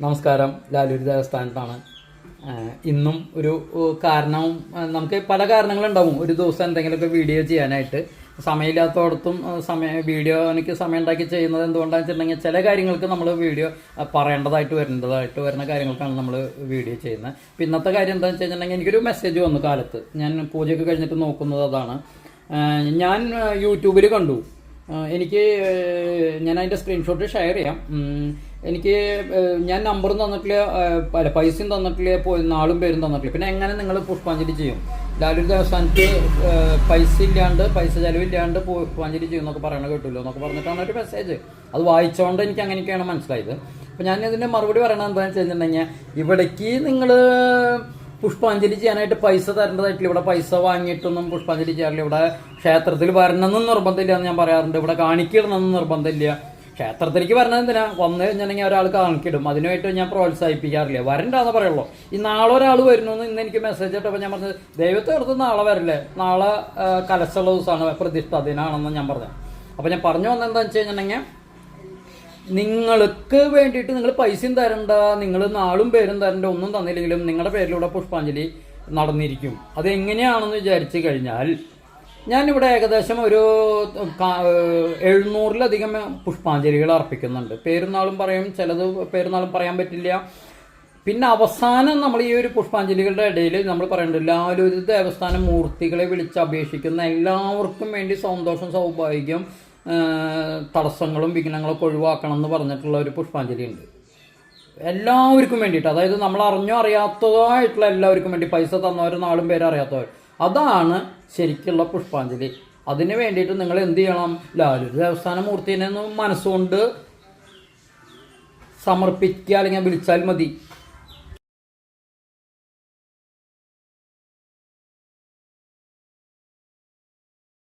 നമസ്കാരം. ലാലൂർ ദേവസ്ഥാനത്താണ്. ഇന്നും ഒരു കാരണവും നമുക്ക് പല കാരണങ്ങളുണ്ടാവും ഒരു ദിവസം എന്തെങ്കിലുമൊക്കെ വീഡിയോ ചെയ്യാനായിട്ട്. സമയമില്ലാത്തടത്തും വീഡിയോ എനിക്ക് സമയം ഉണ്ടാക്കി ചെയ്യുന്നത് എന്തുകൊണ്ടാണെന്ന് വെച്ചിട്ടുണ്ടെങ്കിൽ ചില കാര്യങ്ങൾക്ക് നമ്മൾ വീഡിയോ പറയേണ്ടതായിട്ട് വരുന്ന കാര്യങ്ങൾക്കാണ് നമ്മൾ വീഡിയോ ചെയ്യുന്നത്. അപ്പം ഇന്നത്തെ കാര്യം എന്താണെന്ന് വെച്ച് കഴിഞ്ഞിട്ടുണ്ടെങ്കിൽ എനിക്കൊരു മെസ്സേജ് വന്നു കാലത്ത്. ഞാൻ പൂജയൊക്കെ കഴിഞ്ഞിട്ട് നോക്കുന്നത് അതാണ്. ഞാൻ യൂട്യൂബിൽ കണ്ടു. ഞാൻ അതിൻ്റെ സ്ക്രീൻഷോട്ട് ഷെയർ ചെയ്യാം. ഞാൻ നമ്പറും തന്നിട്ടില്ല, പൈസയും തന്നിട്ടില്ല, നാളും പേരും തന്നിട്ടില്ല. പിന്നെ എങ്ങനെ നിങ്ങൾ പുഷ്പാഞ്ജലി ചെയ്യും? ലാലൂർ ദേവസ്ഥാനത്ത് പൈസ ചെലവില്ലാണ്ട് പുഷ്പാഞ്ജലി ചെയ്യും എന്നൊക്കെ പറയണ കേട്ടില്ലോ എന്നൊക്കെ പറഞ്ഞിട്ടാണ് ഒരു മെസ്സേജ്. അത് വായിച്ചോണ്ട് എനിക്ക് അങ്ങനെയൊക്കെയാണ് മനസ്സിലായത്. അപ്പം ഞാൻ ഇതിൻ്റെ മറുപടി പറയണത് എന്താണെന്ന് വെച്ചിട്ടുണ്ടെങ്കിൽ, ഇവിടേക്ക് നിങ്ങൾ പുഷ്പാഞ്ജലി ചെയ്യാനായിട്ട് പൈസ തരേണ്ടതായിട്ടില്ല. ഇവിടെ പൈസ വാങ്ങിയിട്ടൊന്നും പുഷ്പാഞ്ജലി ചെയ്യാറില്ല. ഇവിടെ ക്ഷേത്രത്തിൽ വരണമെന്നും നിർബന്ധമില്ല എന്ന് ഞാൻ പറയാറുണ്ട്. ഇവിടെ കാണിക്കിടണമെന്നും നിർബന്ധമില്ല. ക്ഷേത്രത്തിലേക്ക് വരണത് എന്തിനാ? വന്നു കഴിഞ്ഞിട്ടുണ്ടെങ്കിൽ ഒരാൾ കാണിക്കിടും. അതിനുമായിട്ട് ഞാൻ പ്രോത്സാഹിപ്പിക്കാറില്ല. വരണ്ടാന്ന് പറയുള്ളൂ. ഈ നാളെ ഒരാൾ വരുന്നു എന്ന് ഇന്ന് എനിക്ക് മെസ്സേജ് ഇട്ടപ്പോൾ ഞാൻ പറഞ്ഞത്, ദൈവത്തെ അടുത്ത് നാളെ വരില്ലേ, നാളെ കലശമുള്ള ദിവസമാണ്, പ്രതിഷ്ഠ ദിനാണെന്ന് ഞാൻ പറഞ്ഞത്. അപ്പം ഞാൻ പറഞ്ഞു വന്നെന്താണെന്ന് വെച്ച് കഴിഞ്ഞിട്ടുണ്ടെങ്കിൽ, നിങ്ങൾക്ക് വേണ്ടിയിട്ട് നിങ്ങൾ പൈസയും തരണ്ട, നിങ്ങൾ നാളും പേരും തരണ്ട, ഒന്നും തന്നില്ലെങ്കിലും നിങ്ങളുടെ പേരിലൂടെ പുഷ്പാഞ്ജലി നടന്നിരിക്കും. അതെങ്ങനെയാണെന്ന് വിചാരിച്ചു കഴിഞ്ഞാൽ, ഞാനിവിടെ ഏകദേശം ഒരു 700-ലധികം പുഷ്പാഞ്ജലികൾ അർപ്പിക്കുന്നുണ്ട്. പേരും നാളും പറയും, ചിലത് പേരും നാളും പറയാൻ പറ്റില്ല. പിന്നെ അവസാനം നമ്മൾ ഈ ഒരു പുഷ്പാഞ്ജലികളുടെ ഇടയിൽ നമ്മൾ പറയുന്നുണ്ട്, ലാലൂർ ദേവസ്ഥാനം മൂർത്തികളെ വിളിച്ച് അപേക്ഷിക്കുന്ന എല്ലാവർക്കും വേണ്ടി സന്തോഷം, സൗഭാഗ്യം, തടസ്സങ്ങളും വിഘ്നങ്ങളൊക്കെ ഒഴിവാക്കണം എന്ന് പറഞ്ഞിട്ടുള്ള ഒരു പുഷ്പാഞ്ജലി ഉണ്ട്. എല്ലാവർക്കും വേണ്ടിയിട്ട്, അതായത് നമ്മൾ അറിഞ്ഞോ അറിയാത്തതായിട്ടുള്ള എല്ലാവർക്കും വേണ്ടി, പൈസ തന്നവർ, നാളും പേര് അറിയാത്തവർ, അതാണ് ശരിക്കുള്ള പുഷ്പാഞ്ജലി. അതിന് വേണ്ടിയിട്ട് നിങ്ങൾ എന്ത് ചെയ്യണം? ലാലൂർ ദേവസ്ഥാന മൂർത്തിനെ മനസ്സുകൊണ്ട് സമർപ്പിക്കുക, അല്ലെങ്കിൽ വിളിച്ചാൽ മതി.